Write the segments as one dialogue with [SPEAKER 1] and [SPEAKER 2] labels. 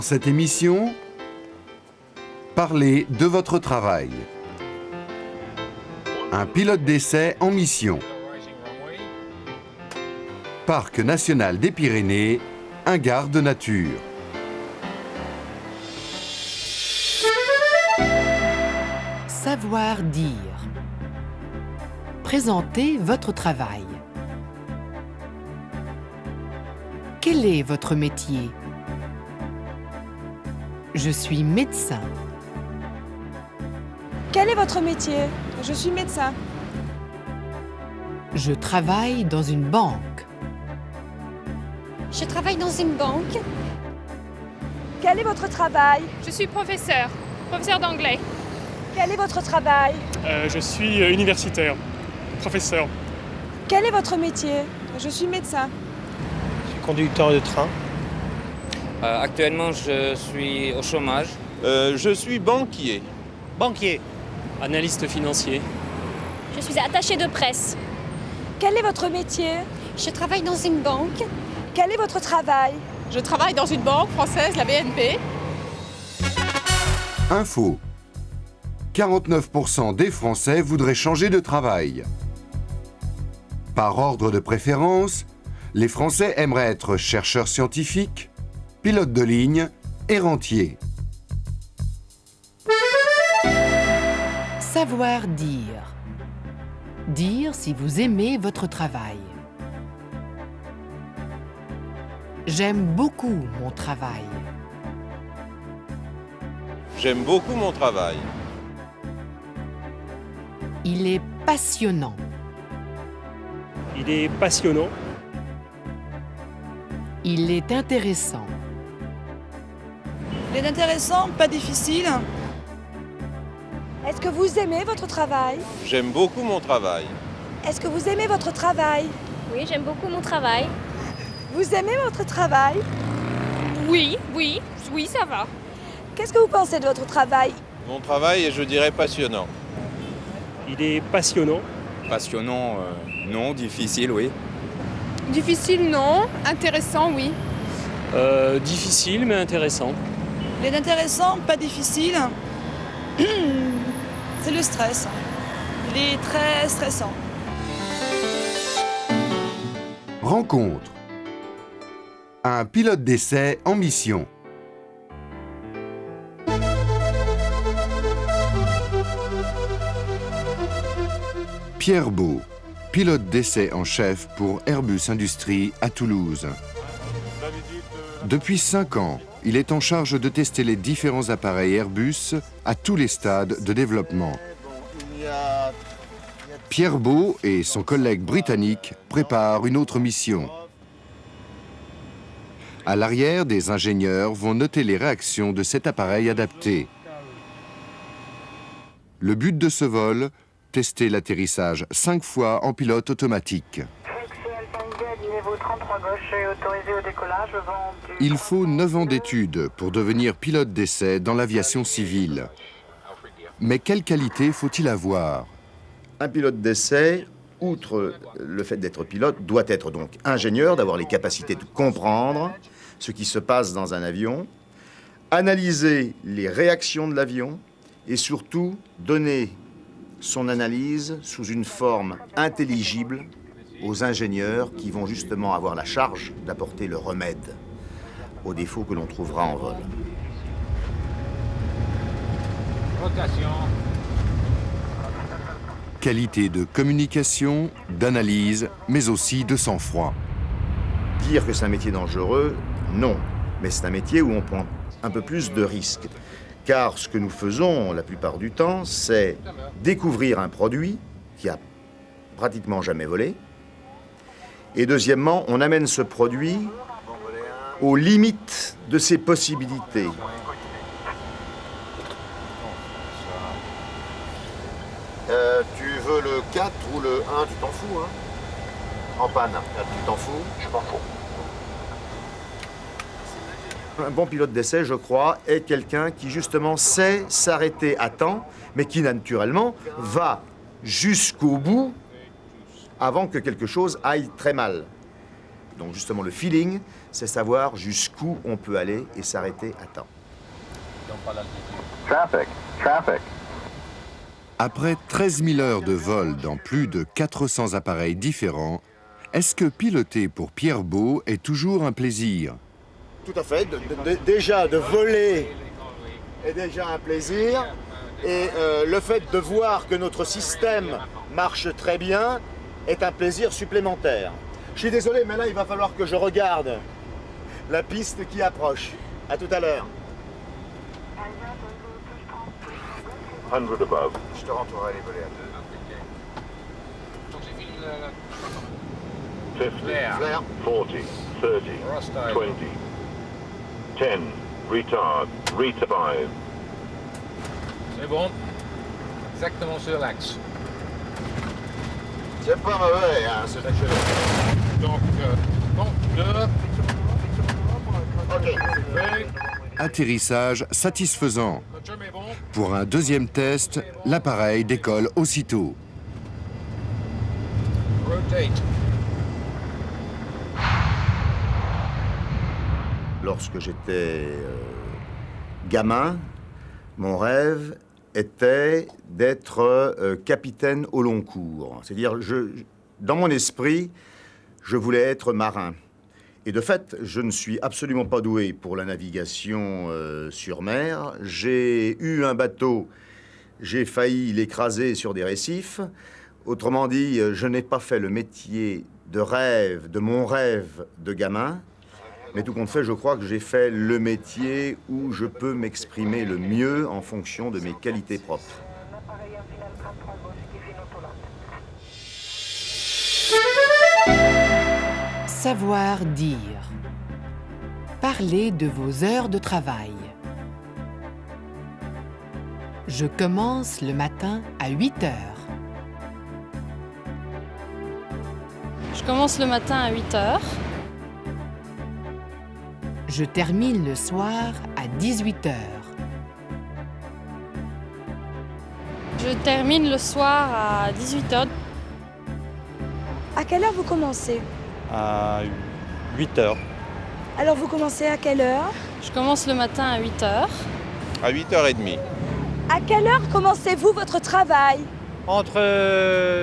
[SPEAKER 1] cette émission, parlez de votre travail. Un pilote d'essai en mission. Parc national des Pyrénées, un garde nature.
[SPEAKER 2] Savoir dire. Présentez votre travail. Quel est votre métier? Je suis médecin.
[SPEAKER 3] Quel est votre métier? Je suis médecin.
[SPEAKER 2] Je travaille dans une banque.
[SPEAKER 4] Je travaille dans une banque.
[SPEAKER 3] Quel est votre travail?
[SPEAKER 5] Je suis professeur d'anglais.
[SPEAKER 3] Quel est votre travail?
[SPEAKER 6] Je suis universitaire, professeur.
[SPEAKER 3] Quel est votre métier? Je suis médecin.
[SPEAKER 7] Je suis conducteur de train.
[SPEAKER 8] Actuellement, je suis au chômage.
[SPEAKER 9] Je suis banquier.
[SPEAKER 7] Banquier.
[SPEAKER 6] Analyste financier.
[SPEAKER 4] Je suis attachée de presse.
[SPEAKER 3] Quel est votre métier?
[SPEAKER 4] Je travaille dans une banque.
[SPEAKER 3] Quel est votre travail?
[SPEAKER 5] Je travaille dans une banque française, la BNP.
[SPEAKER 1] Info. 49% des Français voudraient changer de travail. Par ordre de préférence, les Français aimeraient être chercheurs scientifiques, pilotes de ligne et rentiers.
[SPEAKER 2] Savoir dire. Dire si vous aimez votre travail. J'aime beaucoup mon travail.
[SPEAKER 9] J'aime beaucoup mon travail.
[SPEAKER 2] Il est passionnant.
[SPEAKER 6] Il est passionnant.
[SPEAKER 2] Il est intéressant.
[SPEAKER 3] Il est intéressant, pas difficile. Est-ce que vous aimez votre travail?
[SPEAKER 9] J'aime beaucoup mon travail.
[SPEAKER 3] Est-ce que vous aimez votre travail?
[SPEAKER 4] Oui, j'aime beaucoup mon travail.
[SPEAKER 3] Vous aimez votre travail?
[SPEAKER 5] Oui, ça va.
[SPEAKER 3] Qu'est-ce que vous pensez de votre travail?
[SPEAKER 9] Mon travail est, je dirais, passionnant.
[SPEAKER 6] Il est passionnant.
[SPEAKER 8] Passionnant, non. Difficile, oui.
[SPEAKER 5] Difficile, non. Intéressant, oui.
[SPEAKER 6] Difficile, mais intéressant.
[SPEAKER 3] Il est intéressant, pas difficile. C'est le stress. Il est très stressant.
[SPEAKER 1] Rencontre. Un pilote d'essai en mission. Pierre Beau, pilote d'essai en chef pour Airbus Industrie à Toulouse. Depuis 5 ans, il est en charge de tester les différents appareils Airbus à tous les stades de développement. Pierre Beau et son collègue britannique préparent une autre mission. À l'arrière, des ingénieurs vont noter les réactions de cet appareil adapté. Le but de ce vol, tester l'atterrissage 5 fois en pilote automatique. Il faut 9 ans d'études pour devenir pilote d'essai dans l'aviation civile. Mais quelle qualité faut-il avoir?
[SPEAKER 10] Un pilote d'essai, outre le fait d'être pilote, doit être donc ingénieur, d'avoir les capacités de comprendre ce qui se passe dans un avion, analyser les réactions de l'avion et surtout donner son analyse sous une forme intelligible aux ingénieurs qui vont justement avoir la charge d'apporter le remède aux défauts que l'on trouvera en vol.
[SPEAKER 9] Rotation.
[SPEAKER 1] Qualité de communication, d'analyse, mais aussi de sang-froid.
[SPEAKER 10] Dire que c'est un métier dangereux, non. Mais c'est un métier où on prend un peu plus de risques. Car ce que nous faisons la plupart du temps, c'est découvrir un produit qui a pratiquement jamais volé. Et deuxièmement, on amène ce produit aux limites de ses possibilités. Tu veux le 4 ou le 1, tu t'en fous, hein? En panne, tu t'en fous? Je m'en fous. Un bon pilote d'essai, je crois, est quelqu'un qui justement sait s'arrêter à temps, mais qui naturellement va jusqu'au bout avant que quelque chose aille très mal. Donc justement, le feeling, c'est savoir jusqu'où on peut aller et s'arrêter à temps.
[SPEAKER 1] Traffic, traffic. Après 13 000 heures de vol dans plus de 400 appareils différents, est-ce que piloter pour Pierre Beau est toujours un plaisir?
[SPEAKER 10] Tout à fait. Déjà, de voler est déjà un plaisir. Et le fait de voir que notre système marche très bien est un plaisir supplémentaire. Je suis désolé, mais là, il va falloir que je regarde la piste qui approche. À tout à l'heure.
[SPEAKER 11] 100 above.
[SPEAKER 10] Je te rentrerai les volets à
[SPEAKER 11] 2. 50, 40, 30, 20, 10, retard, retard.
[SPEAKER 9] C'est bon. Exactement sur l'axe.
[SPEAKER 10] C'est pas mauvais, hein, c'est
[SPEAKER 9] Donc,
[SPEAKER 10] OK.
[SPEAKER 1] Atterrissage satisfaisant. Pour un deuxième test, l'appareil décolle aussitôt.
[SPEAKER 9] Rotate.
[SPEAKER 10] Lorsque j'étais gamin, mon rêve était d'être capitaine au long cours. C'est-à-dire, dans mon esprit, je voulais être marin. Et de fait, je ne suis absolument pas doué pour la navigation sur mer. J'ai eu un bateau, j'ai failli l'écraser sur des récifs. Autrement dit, je n'ai pas fait le métier de rêve, de mon rêve de gamin. Mais tout compte fait, je crois que j'ai fait le métier où je peux m'exprimer le mieux en fonction de mes qualités propres.
[SPEAKER 2] Savoir dire. Parlez de vos heures de travail. Je commence le matin à 8 heures.
[SPEAKER 3] Je commence le matin à 8 heures.
[SPEAKER 2] Je termine le soir à 18 heures.
[SPEAKER 3] Je termine le soir à 18 heures.
[SPEAKER 12] À quelle heure vous commencez?
[SPEAKER 7] À 8 heures.
[SPEAKER 12] Alors vous commencez à quelle heure?
[SPEAKER 3] Je commence le matin à 8 heures.
[SPEAKER 9] À 8h30.
[SPEAKER 12] À quelle heure commencez-vous votre travail?
[SPEAKER 7] Entre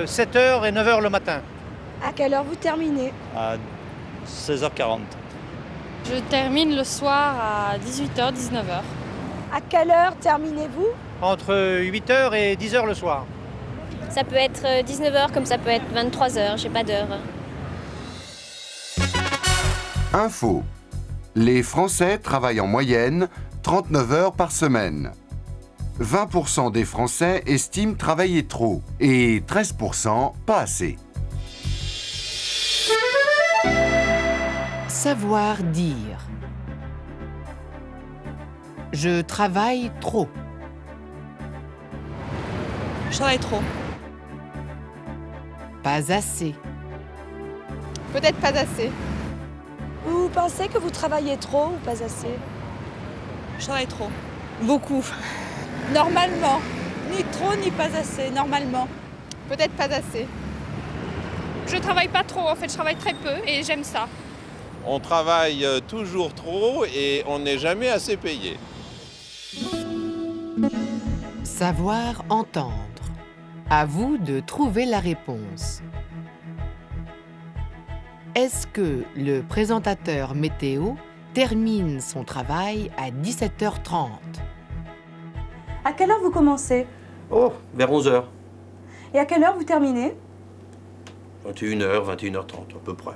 [SPEAKER 7] 7h et 9h le matin.
[SPEAKER 12] À quelle heure vous terminez?
[SPEAKER 7] À 16h40.
[SPEAKER 3] Je termine le soir à 18h, 19h.
[SPEAKER 12] À quelle heure terminez-vous?
[SPEAKER 7] Entre 8h et 10h le soir.
[SPEAKER 4] Ça peut être 19h comme ça peut être 23h, j'ai pas d'heure.
[SPEAKER 1] Info. Les Français travaillent en moyenne 39 heures par semaine. 20% des Français estiment travailler trop et 13% pas assez.
[SPEAKER 2] Savoir dire. Je travaille trop.
[SPEAKER 3] Je travaille trop.
[SPEAKER 2] Pas assez.
[SPEAKER 5] Peut-être pas assez.
[SPEAKER 12] Vous pensez que vous travaillez trop ou pas assez?
[SPEAKER 3] Je travaille trop. Beaucoup.
[SPEAKER 5] Normalement. Ni trop ni pas assez, normalement. Peut-être pas assez. Je travaille pas trop, en fait, je travaille très peu et j'aime ça.
[SPEAKER 9] On travaille toujours trop et on n'est jamais assez payé.
[SPEAKER 2] Savoir entendre. À vous de trouver la réponse. Est-ce que le présentateur météo termine son travail à 17h30?
[SPEAKER 12] À quelle heure vous commencez?
[SPEAKER 13] Oh, vers 11h.
[SPEAKER 12] Et à quelle heure vous terminez?
[SPEAKER 13] 21h, 21h30 à peu près.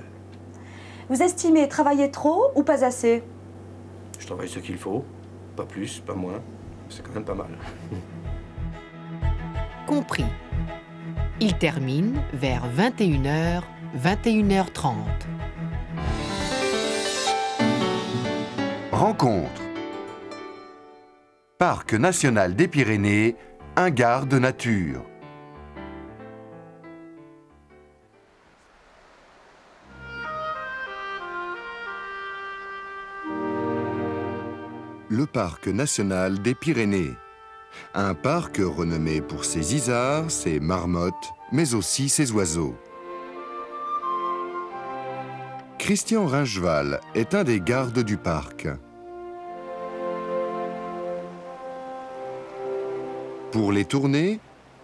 [SPEAKER 12] Vous estimez travailler trop ou pas assez?
[SPEAKER 13] Je travaille ce qu'il faut, pas plus, pas moins. C'est quand même pas mal.
[SPEAKER 2] Compris. Il termine vers 21h, 21h30.
[SPEAKER 1] Rencontre. Parc national des Pyrénées, un garde nature. Le parc national des Pyrénées. Un parc renommé pour ses isards, ses marmottes, mais aussi ses oiseaux. Christian Ringeval est un des gardes du parc. Pour les tournées,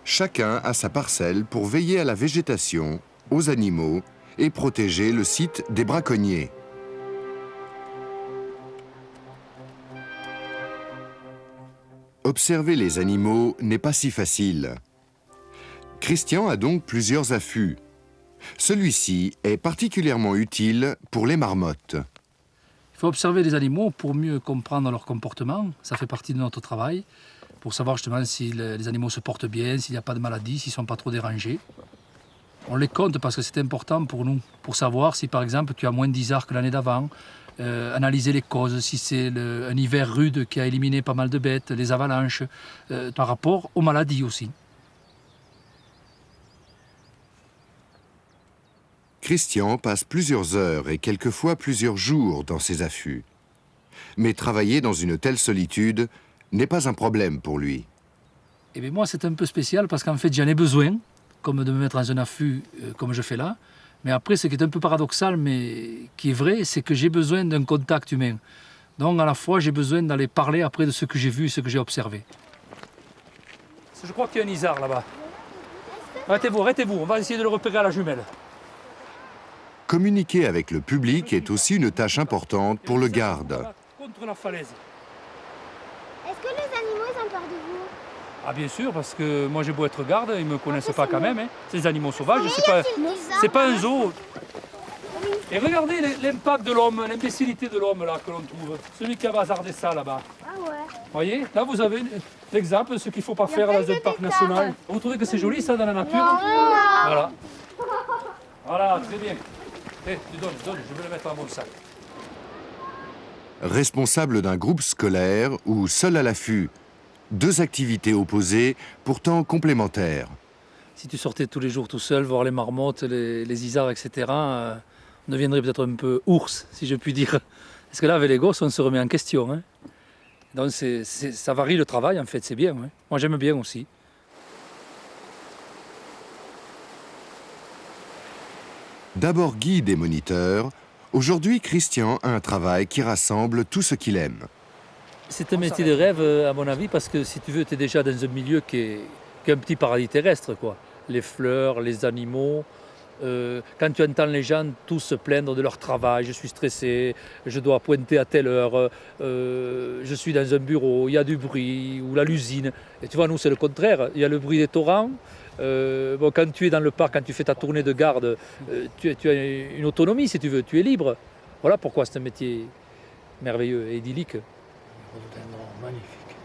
[SPEAKER 1] chacun a sa parcelle pour veiller à la végétation, aux animaux et protéger le site des braconniers. Observer les animaux n'est pas si facile. Christian a donc plusieurs affûts. Celui-ci est particulièrement utile pour les marmottes.
[SPEAKER 14] Il faut observer les animaux pour mieux comprendre leur comportement. Ça fait partie de notre travail, pour savoir justement si les animaux se portent bien, s'il n'y a pas de maladie, s'ils ne sont pas trop dérangés. On les compte parce que c'est important pour nous, pour savoir si par exemple tu as moins d'isards que l'année d'avant, analyser les causes, si c'est un hiver rude qui a éliminé pas mal de bêtes, les avalanches, par rapport aux maladies aussi.
[SPEAKER 1] Christian passe plusieurs heures et quelquefois plusieurs jours dans ses affûts. Mais travailler dans une telle solitude n'est pas un problème pour lui.
[SPEAKER 14] Eh bien moi c'est un peu spécial parce qu'en fait j'en ai besoin, comme de me mettre dans un affût comme je fais là. Mais après, ce qui est un peu paradoxal, mais qui est vrai, c'est que j'ai besoin d'un contact humain. Donc, à la fois, j'ai besoin d'aller parler après de ce que j'ai vu et ce que j'ai observé. Je crois qu'il y a un isard là-bas. Arrêtez-vous, on va essayer de le repérer à la jumelle.
[SPEAKER 1] Communiquer avec le public est aussi une tâche importante pour le garde.
[SPEAKER 14] Contre la falaise.
[SPEAKER 15] Est-ce que les animaux ont peur de vous?
[SPEAKER 14] Ah bien sûr, parce que moi j'ai beau être garde, ils ne me connaissent pas quand même. Hein. C'est des animaux sauvages, c'est pas un zoo. Et regardez l'impact de l'homme, l'imbécilité de l'homme là que l'on trouve. Celui qui a bazardé ça là-bas.
[SPEAKER 15] Ah ouais.
[SPEAKER 14] Voyez, là vous avez l'exemple de ce qu'il ne faut pas faire dans un parc national. Vous trouvez que c'est joli ça dans la nature?
[SPEAKER 15] Non.
[SPEAKER 14] Voilà. Voilà, très bien. Tu donnes, je vais le mettre dans mon sac.
[SPEAKER 1] Responsable d'un groupe scolaire ou seul à l'affût, deux activités opposées, pourtant complémentaires.
[SPEAKER 14] Si tu sortais tous les jours tout seul, voir les marmottes, les isards, etc., on deviendrait peut-être un peu ours, si je puis dire. Parce que là, avec les gosses, on se remet en question. Hein. Donc ça varie le travail, en fait, c'est bien. Hein. Moi, j'aime bien aussi.
[SPEAKER 1] D'abord guide et moniteur, aujourd'hui, Christian a un travail qui rassemble tout ce qu'il aime.
[SPEAKER 14] C'est un métier de rêve, à mon avis, parce que si tu veux, tu es déjà dans un milieu qui est un petit paradis terrestre, quoi. Les fleurs, les animaux. Quand tu entends les gens tous se plaindre de leur travail, je suis stressé, je dois pointer à telle heure, je suis dans un bureau, il y a du bruit, ou l'usine. Et tu vois, nous, c'est le contraire. Il y a le bruit des torrents. Bon, quand tu es dans le parc, quand tu fais ta tournée de garde, tu as une autonomie, si tu veux, tu es libre. Voilà pourquoi c'est un métier merveilleux et idyllique.
[SPEAKER 16] Magnifique.